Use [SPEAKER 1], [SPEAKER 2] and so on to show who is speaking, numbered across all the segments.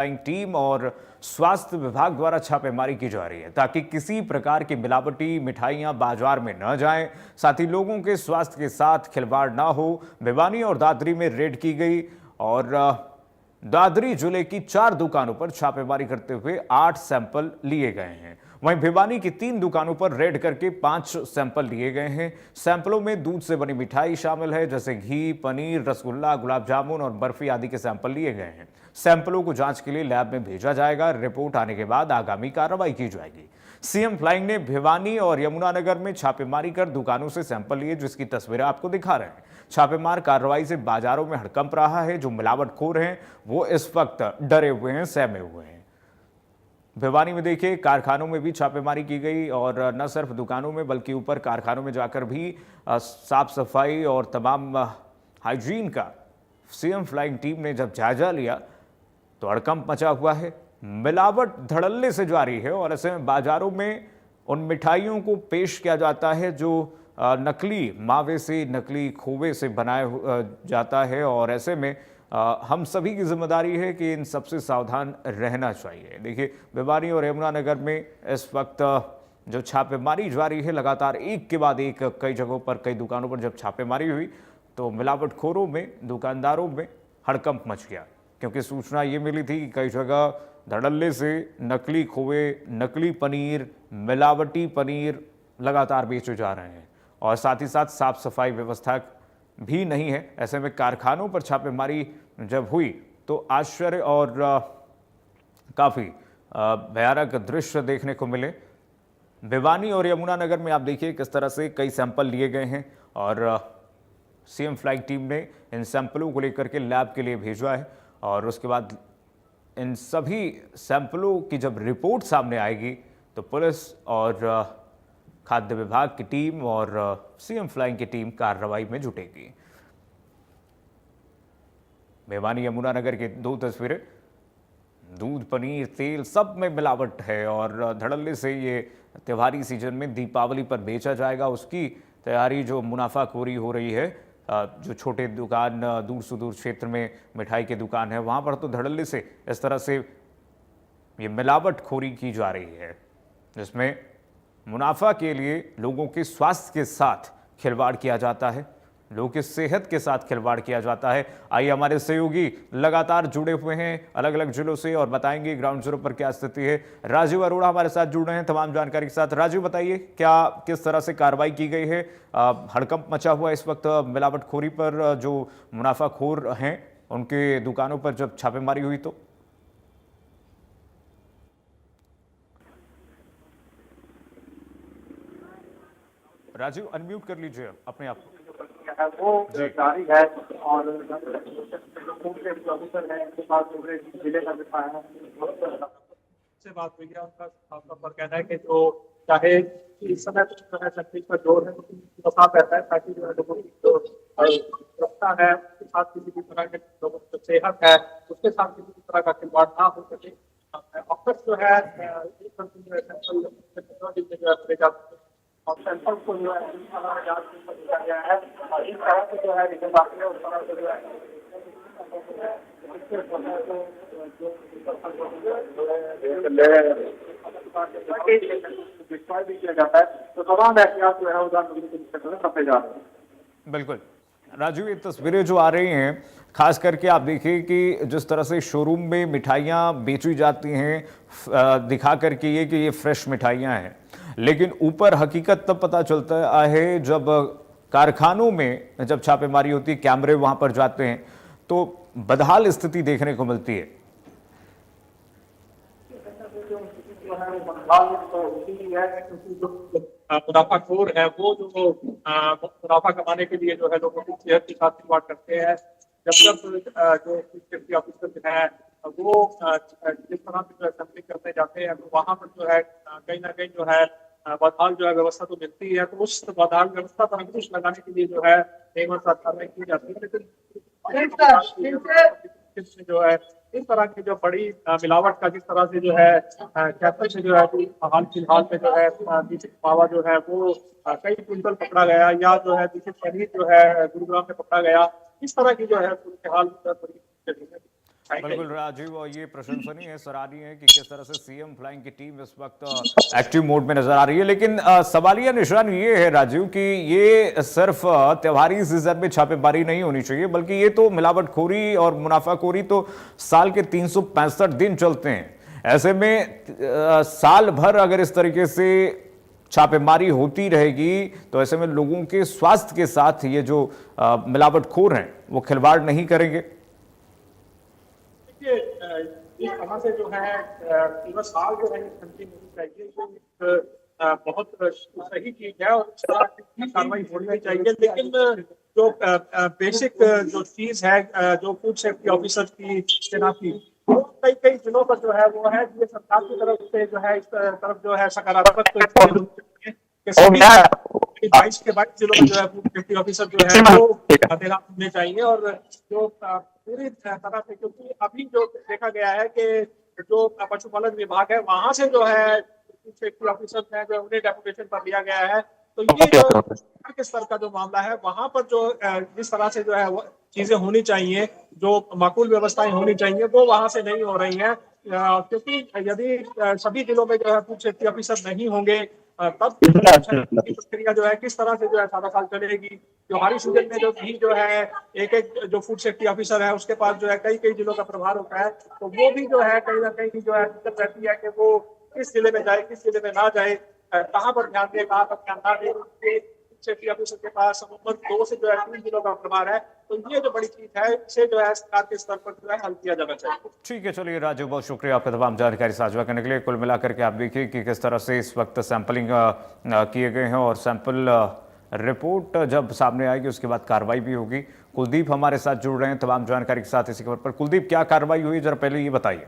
[SPEAKER 1] Team और स्वास्थ्य विभाग द्वारा छापेमारी की जा रही है ताकि किसी प्रकार की मिलावटी मिठाइयां बाजार में न जाएं, साथ ही लोगों के स्वास्थ्य के साथ खिलवाड़ ना हो। भिवानी और दादरी में रेड की गई और दादरी जिले की 4 दुकानों पर छापेमारी करते हुए 8 सैंपल लिए गए हैं। वहीं भिवानी की 3 दुकानों पर रेड करके 5 सैंपल लिए गए हैं। सैंपलों में दूध से बनी मिठाई शामिल है, जैसे घी, पनीर, रसगुल्ला, गुलाब जामुन और बर्फी आदि के सैंपल लिए गए हैं। सैंपलों को जांच के लिए लैब में भेजा जाएगा। रिपोर्ट आने के बाद आगामी कार्रवाई की जाएगी। सीएम फ्लाइंग ने भिवानी और यमुनानगर में छापेमारी कर दुकानों से सैंपल लिए, जिसकी तस्वीरें आपको दिखा रहे हैं। छापेमार कार्रवाई से बाजारों में हड़कंप रहा है। जो मिलावटखोर हैं वो इस वक्त डरे हुए हैं, सहमे हुए हैं। भिवानी में देखिए, कारखानों में भी छापेमारी की गई और न सिर्फ दुकानों में बल्कि ऊपर कारखानों में जाकर भी साफ सफाई और तमाम हाइजीन का सीएम फ्लाइंग टीम ने जब जायजा लिया तो हड़कंप मचा हुआ है। मिलावट धड़ल्ले से जारी है और ऐसे में बाजारों में उन मिठाइयों को पेश किया जाता है जो नकली मावे से, नकली खोवे से बनाया जाता है और ऐसे में हम सभी की जिम्मेदारी है कि इन सबसे सावधान रहना चाहिए। देखिए, भिवानी और यमुनानगर में इस वक्त जो छापेमारी जारी है, लगातार एक के बाद एक कई जगहों पर, कई दुकानों पर जब छापेमारी हुई तो मिलावटखोरों में, दुकानदारों में हड़कंप मच गया, क्योंकि सूचना ये मिली थी कि कई जगह धड़ल्ले से नकली खोवे, नकली पनीर, मिलावटी पनीर लगातार बेचे जा रहे हैं और साथ ही साथ साफ सफाई व्यवस्था भी नहीं है। ऐसे में कारखानों पर छापेमारी जब हुई तो आश्चर्य और काफ़ी भयानक दृश्य देखने को मिले। भिवानी और यमुनानगर में आप देखिए किस तरह से कई सैंपल लिए गए हैं और सीएम फ्लाइंग टीम ने इन सैंपलों को लेकर के लैब के लिए भेजा है और उसके बाद इन सभी सैंपलों की जब रिपोर्ट सामने आएगी तो पुलिस और खाद्य विभाग की टीम और सीएम फ्लाइंग की टीम कार्रवाई में जुटेगी। भिवानी यमुनानगर की 2 तस्वीरें, दूध, पनीर, तेल सब में मिलावट है और धड़ल्ले से ये त्योहारी सीजन में दीपावली पर बेचा जाएगा, उसकी तैयारी, जो मुनाफाखोरी हो रही है। जो छोटे दुकान, दूर सुदूर क्षेत्र में मिठाई की दुकान है, वहाँ पर तो धड़ल्ले से इस तरह से ये मिलावटखोरी की जा रही है, जिसमें मुनाफा के लिए लोगों के स्वास्थ्य के साथ खिलवाड़ किया जाता है, लोगों की सेहत के साथ खिलवाड़ किया जाता है। आइए, हमारे सहयोगी लगातार जुड़े हुए हैं अलग अलग जिलों से और बताएंगे ग्राउंड जीरो पर क्या स्थिति है। राजीव अरोड़ा हमारे साथ जुड़ रहे हैं तमाम जानकारी के साथ। राजीव, बताइए क्या किस तरह से कार्रवाई की गई है? हड़कंप मचा हुआ इस वक्त मिलावटखोरी पर, जो मुनाफाखोर हैं उनके दुकानों पर जब छापेमारी हुई तो? राजीव, अनम्यूट कर लीजिए अपने आप को।
[SPEAKER 2] वो जारी है और ऑफिसर है उनके पास पूरे जिले का दिखाया से बात हुई है। उनका साफ तौर पर कहना है कि जो चाहे इस समय जो है तकलीफ का जोर है तो साफ रहता है, ताकि जो है लोगों की जो सुरक्षा है उसके साथ किसी भी तरह के लोगों की जो सेहत है उसके साथ किसी भी तरह का खिलवाड़ ना हो सके। ऑफिस जो है और सैंपल को जो है जांच किया गया है और इस तरह से जो है रिजल्ट आते हैं उस तरह से जो है भी किया जाता है, तो तमाम एहतियात जो है उदाहरण जा रहे हैं।
[SPEAKER 1] बिल्कुल राजू, ये तस्वीरें जो आ रही हैं, खास करके आप देखिए कि जिस तरह से शोरूम में मिठाइयाँ बेची जाती हैं दिखा करके ये कि ये फ्रेश मिठाइयाँ हैं, लेकिन ऊपर हकीकत तब पता चलता है जब कारखानों में जब छापेमारी होती है, कैमरे वहां पर जाते हैं तो बदहाल स्थिति देखने को मिलती है।
[SPEAKER 2] मुनाफाखोर है वो जो मुनाफा कमाने के लिए जो है लोगों की सेहत के साथ खिलवाड़ करते हैं। जब जो सेफ्टी ऑफिसर है वो जिस तरह से सैंपलिंग करने जाते हैं तो वहां पर जो है कहीं ना कहीं जो है बदहाल जो है व्यवस्था तो मिलती है, तो उस बदहाल व्यवस्था पर अंकुश लगाने के लिए जो है कार्रवाई की जाती है। लेकिन जो है इस तरह की जो बड़ी मिलावट का जिस तरह से जो है कैप्टन से जो है हाल फिलहाल में जो है मावा जो है वो कई क्विंटल पकड़ा गया, या जो है पनीर जो है गुरुग्राम में पकड़ा गया, इस तरह की जो है हाल
[SPEAKER 1] बिल्कुल राजीव, और ये प्रशंसनीय है, सराहनीय है कि किस तरह से सीएम फ्लाइंग की टीम इस वक्त एक्टिव मोड में नजर आ रही है। लेकिन सवालिया निशान ये है राजीव कि ये सिर्फ त्योहारी सीजन में छापेमारी नहीं होनी चाहिए, बल्कि ये तो मिलावटखोरी और मुनाफाखोरी तो साल के 365 दिन चलते हैं। ऐसे में साल भर अगर इस तरीके से छापेमारी होती रहेगी तो ऐसे में लोगों के स्वास्थ्य के साथ ये जो मिलावटखोर हैं वो खिलवाड़ नहीं करेंगे।
[SPEAKER 2] देखिए, इस तरह से जो है पूरा साल जो है ठंडी होनी चाहिए, ये एक बहुत सही चीज है और इस तरह की कार्रवाई होनी चाहिए। लेकिन जो बेसिक जो चीज है, जो फूड सेफ्टी ऑफिसर की तैनाती, वो कई कई जिलों पर जो है वो है, ये सरकार की तरफ से जो है इस तरफ जो है सकारात्मक कि सभी 22 के 22 जिलों में जो है फूड सेफ्टी ऑफिसर जो है वो तैनात होने चाहिए। और जो पूरी तरह से, क्योंकि अभी जो देखा गया है कि जो पशुपालन विभाग है वहां से जो है फूड सेफ्टी ऑफिसर है जो उन्हें डेपुटेशन पर लिया गया है, तो ये जो सरकार के स्तर का जो मामला है वहां पर जो जिस तरह से जो है वो चीजें होनी चाहिए, जो माकूल व्यवस्थाएं होनी चाहिए, वो वहां से नहीं हो रही हैं। क्योंकि यदि सभी जिलों में जो है फूड सेफ्टी ऑफिसर नहीं होंगे, तब प्रक्रिया जो है किस तरह से जो है सारा साल चलेगी। त्योहारी सीजन में जो भी जो है एक एक जो फूड सेफ्टी ऑफिसर है उसके पास जो है कई कई जिलों का प्रभार होता है, तो वो भी जो है कहीं ना कहीं जो है दिक्कत रहती है कि वो किस जिले में जाए, किस जिले में ना जाए, कहाँ पर ध्यान दे, कहाँ पर ध्यान ना दे। सेफ्टी ऑफिसर के पास अमूमन 2 से जो है 3 जिलों का प्रभार है, तो ये जो बड़ी चीज है इसे जो है सरकार के स्तर पर जो है हल किया जाना चाहिए।
[SPEAKER 1] ठीक है, चलिए राजू, बहुत शुक्रिया आपका तमाम जानकारी साझा करने के लिए। कुल मिलाकर के आप देखिए कि किस तरह से इस वक्त सैंपलिंग किए गए हैं और सैंपल रिपोर्ट जब सामने आएगी उसके बाद कार्रवाई भी होगी। कुलदीप हमारे साथ जुड़ रहे हैं तमाम जानकारी के साथ इसी खबर पर। कुलदीप, क्या कार्रवाई हुई, जरा पहले ये बताइए।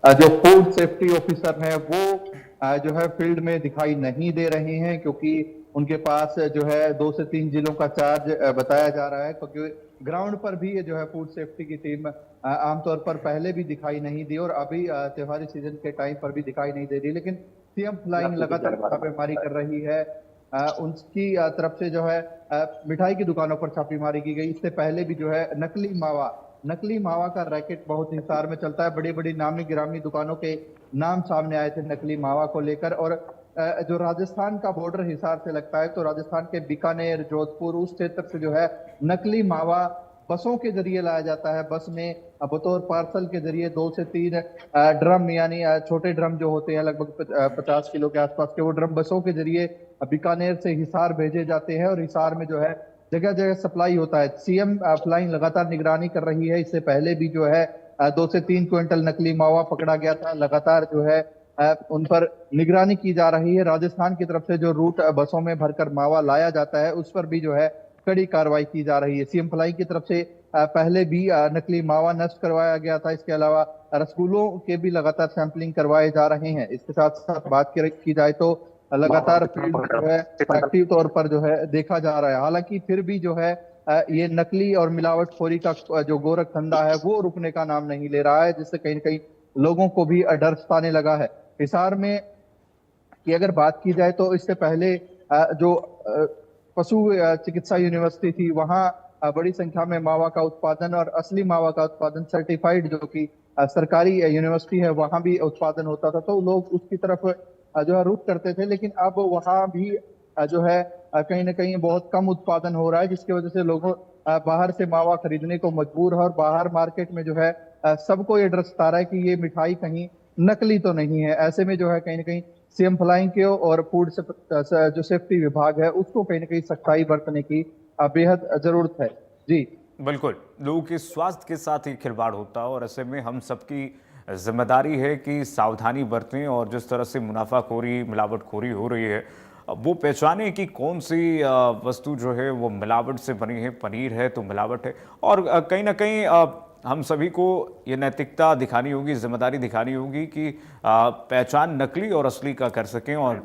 [SPEAKER 3] जो फूड सेफ्टी ऑफिसर हैं वो जो है फील्ड में दिखाई नहीं दे रहे हैं, क्योंकि उनके पास जो है 2 से 3 जिलों का चार्ज बताया जा रहा है। क्योंकि ग्राउंड पर भी ये जो है फूड सेफ्टी की टीम आमतौर पर पहले भी दिखाई नहीं दी और अभी त्योहारी सीजन के टाइम पर भी दिखाई नहीं दे रही। लेकिन सीएम फ्लाइंग लगातार छापेमारी कर रही है। उनकी तरफ से जो है मिठाई की दुकानों पर छापेमारी की गई। इससे पहले भी जो है नकली मावा का रैकेट बहुत हिसार में चलता है। बड़ी बड़ी नामी गिरामी दुकानों के नाम सामने आए थे नकली मावा को लेकर। और जो राजस्थान का बॉर्डर हिसार से लगता है, तो राजस्थान के बीकानेर, जोधपुर उस क्षेत्र से जो है नकली मावा बसों के जरिए लाया जाता है। बस में बतौर पार्सल के जरिए 2 से 3 ड्रम, यानी छोटे ड्रम जो होते हैं लगभग 50 किलो के आसपास के, वो ड्रम बसों के जरिए बीकानेर से हिसार भेजे जाते हैं और हिसार में जो है जगह जगह सप्लाई होता है। सीएम फ्लाइंग लगातार निगरानी कर रही है। इससे पहले भी जो है 2 से 3 क्विंटल नकली मावा पकड़ा गया था। लगातार जो है उन पर निगरानी की जा रही है। राजस्थान की तरफ से जो रूट बसों में भरकर मावा लाया जाता है उस पर भी जो है कड़ी कार्रवाई की जा रही है। सीएम फ्लाइंग की तरफ से पहले भी नकली मावा नष्ट करवाया गया था। इसके अलावा रसगुल्लों के भी लगातार सैंपलिंग करवाए जा रहे हैं। इसके साथ साथ बात की जाए तो लगातार फील्ड जो है एक्टिव तौर पर जो है देखा जा रहा है। हालांकि फिर भी जो है ये नकली और मिलावटखोरी का जो गोरख धंधा है वो रुकने का नाम नहीं ले रहा है, जिससे कहीं न कहीं लोगों को भी डर सताने लगा है। हिसार में की अगर बात की जाए तो इससे पहले जो पशु चिकित्सा यूनिवर्सिटी थी, वहां बड़ी संख्या में मावा का उत्पादन और असली मावा का उत्पादन सर्टिफाइड जो कि सरकारी यूनिवर्सिटी है वहां भी उत्पादन होता था, तो लोग उसकी तरफ जो है रुख करते थे। लेकिन अब वहां भी जो है कहीं ना कहीं बहुत कम उत्पादन हो रहा है, जिसकी वजह से लोगों बाहर से मावा खरीदने को मजबूर है। और बाहर मार्केट में जो है सबको ये डर सता रहा है कि ये मिठाई कहीं नकली तो नहीं है। ऐसे में जो है कहीं ना कहीं सीएम फ्लाइंग के और फूड जो सेफ्टी विभाग है उसको कहीं ना कहीं सख्ताई बरतने की बेहद जरूरत है। जी
[SPEAKER 1] बिल्कुल, लोगों के स्वास्थ्य के साथ ही खिलवाड़ होता है और ऐसे में हम सबकी जिम्मेदारी है कि सावधानी बरतें और जिस तरह से मुनाफाखोरी, मिलावटखोरी हो रही है वो पहचानें कि कौन सी वस्तु जो है वो मिलावट से बनी है। पनीर है तो मिलावट है, और कहीं ना कहीं हम सभी को ये नैतिकता दिखानी होगी, जिम्मेदारी दिखानी होगी कि पहचान नकली और असली का कर सकें और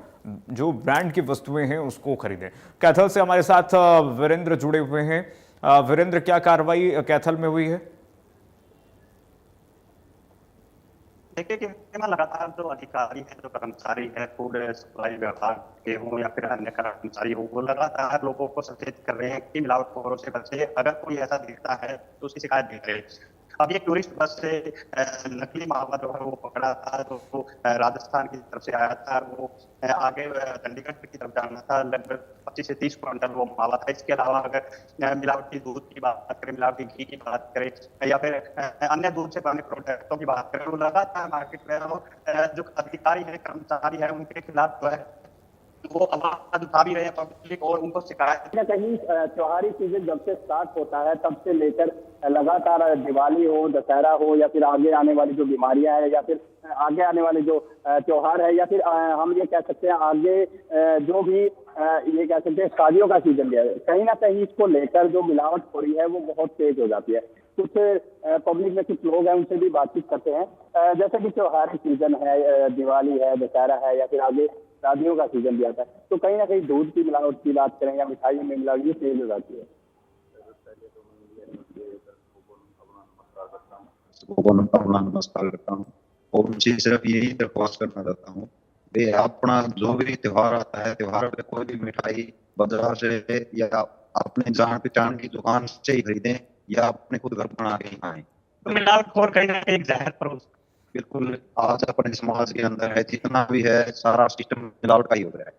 [SPEAKER 1] जो ब्रांड की वस्तुएं हैं उसको खरीदें। कैथल से हमारे साथ वीरेंद्र जुड़े हुए हैं। वीरेंद्र, क्या कार्रवाई कैथल में हुई है?
[SPEAKER 4] देखिए कि लगातार जो अधिकारी है, जो कर्मचारी है, फूड सप्लाई विभाग के हों या फिर अन्य कर्मचारी हो, वो लगातार लोगों को सचेत कर रहे हैं कि मिलावटखोरों से बचे। अगर कोई ऐसा दिखता है तो उसकी शिकायत भी करे। अभी एक टूरिस्ट बस से नकली मावा जो है वो पकड़ा था, जो राजस्थान की तरफ से आया था। वो आगे चंडीगढ़ की तरफ जाना था। लगभग 25 से 30 क्विंटल वो मावा था। इसके अलावा अगर मिलावटी दूध की बात करें, मिलावटी घी की बात करें या फिर अन्य दूध से बने प्रोडक्टों की बात करें, वो लगातार मार्केट में जो अधिकारी है, कर्मचारी है, उनके खिलाफ जो है वो आवाज उठा भी रहे हैं पब्लिक और उनको शिकायत।
[SPEAKER 5] कहीं ना कहीं त्योहारी सीजन जब से स्टार्ट होता है तब से लेकर लगातार दिवाली हो, दशहरा हो या फिर आगे आने वाली जो बीमारियां हैं या फिर आगे आने वाले जो त्योहार है या फिर हम ये कह सकते हैं आगे जो भी ये कह सकते हैं शादियों का सीजन है, कहीं ना कहीं इसको लेकर जो मिलावटखोरी है वो बहुत तेज हो जाती है। कुछ पब्लिक में कुछ लोग हैं, उनसे भी बातचीत करते हैं। जैसे कि त्योहारी सीजन है, दिवाली है, दशहरा है या फिर आगे शादियों का सीजन भी आता है, तो कहीं ना कहीं दूध की मिलावट की बात करें या मिठाइयों में मिलावट ये तेज हो जाती है।
[SPEAKER 6] नमस्कार करता हूँ और उनसे सिर्फ यही दरख्वास्त करना चाहता हूँ कि अपना जो भी त्योहार आता है, त्योहार पे कोई भी मिठाई बाजार से या अपने जान पहचान की दुकान से ही खरीदें या अपने खुद घर बना के ही खाएं।
[SPEAKER 4] तो मिलावटखोर कहीं ना कहीं जहर परोस।
[SPEAKER 6] बिल्कुल, आज अपने समाज के अंदर है, जितना भी है सारा सिस्टम मिलावट का ही हो रहा है।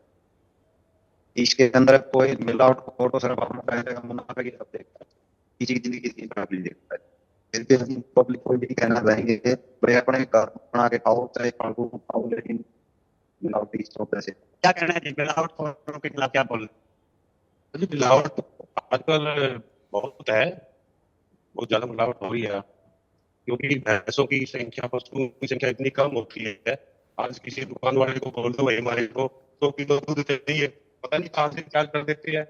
[SPEAKER 6] इसके अंदर कोई मिलावट को तो सिर्फ अपना पैसे का मुनाफा की तरफ देखता है, किसी की जिंदगी की तरफ नहीं देखता है। फिर भी हम पब्लिक को भी कहना चाहेंगे कि भाई अपने घर बना के खाओ, चाहे फालतू खाओ, लेकिन मिलावटी स्रोत से।
[SPEAKER 4] क्या कहना है मिलावटखोरों के खिलाफ, क्या बोल रहे हैं?
[SPEAKER 7] मिलावट आजकल बहुत है, बहुत ज्यादा मिलावट हो रही है क्योंकि भैंसों की संख्या, पशुओं की संख्या इतनी कम होती है। आज किसी दुकान वाले को बोल दो भाई हमारे को 2 किलो दूध चाहिए, पता नहीं कहाँ से चार्ज कर देते हैं।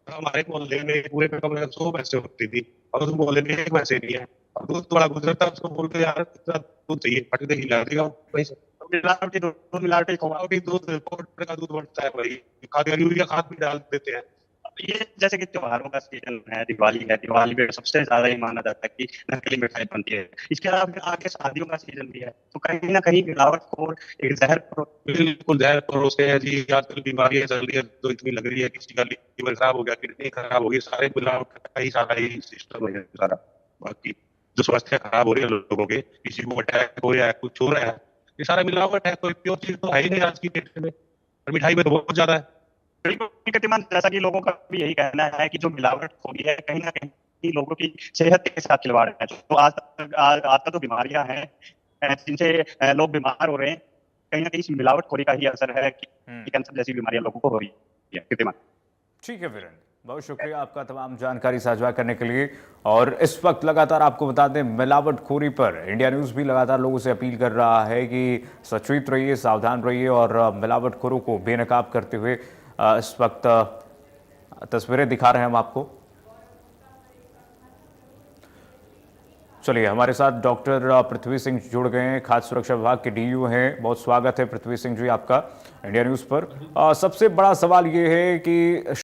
[SPEAKER 7] हमारे मोहल्ले में पूरे पे कम 100 भैंसें होती थी और उस मोहल्ले में एक भैंसे नहीं है। और दूध बड़ा गुजरता है, उसको बोलते यार इतना दूध चाहिए, फट दे हिला देगा वहीं से।
[SPEAKER 4] मिलावटी दूध, मिलावटी खोआ
[SPEAKER 7] मिलावटी दूध, पाउडर का दूध बनता है भाई, खाद यूरिया खाद भी डाल देते हैं।
[SPEAKER 4] ये जैसे कि त्योहारों का सीजन है, दिवाली है, दिवाली में सबसे ज्यादा ये माना जाता है कि नकली मिठाई बनती है। इसके अलावा फिर आगे शादियों का सीजन भी है, तो कहीं ना कहीं मिलावटखोर एक जहर
[SPEAKER 7] बिल्कुल जहर परोसते हैं जी। आजकल बीमारियां चल रही है तो इतनी लग रही है, किसी का लीवर खराब हो गया, किडनी खराब हो गई, सारे मिलावट का ही सारा ही सिस्टम है सारा। बाकी जो स्वास्थ्य खराब हो रही है लोगों के, किसी को अटैक हो रहा है, कुछ हो रहा है, ये सारा मिलावट है। कोई प्योर चीज तो है ही नहीं आज की डेट में, और मिठाई में तो बहुत ज्यादा है।
[SPEAKER 4] जैसा कि लोगों का भी यही कहना है कि जो मिलावट हो गई है कहीं ना कहीं लोगों की सेहत के साथ खिलवाड़ है। तो आज तक जो बीमारियां हैं जिनसे लोग बीमार हो रहे हैं, कहीं ना कहीं इस मिलावटखोरी का ही असर है कि कैंसर जैसी बीमारियां लोगों को हो रही है।
[SPEAKER 1] ठीक है वीरेंद्र, बहुत शुक्रिया आपका तमाम जानकारी साझा करने के लिए। और इस वक्त लगातार आपको बता दें, मिलावटखोरी पर इंडिया न्यूज़ भी लगातार लोगों से अपील कर रहा है कि सचेत रहिए, सावधान रहिए और मिलावटखोरों को बेनकाब करते हुए इस वक्त तस्वीरें दिखा रहे हैं हम आपको। चलिए, हमारे साथ डॉक्टर पृथ्वी सिंह जुड़ गए हैं, खाद्य सुरक्षा विभाग के डीयू हैं। बहुत स्वागत है पृथ्वी सिंह जी आपका इंडिया न्यूज़ पर। सबसे बड़ा सवाल ये है कि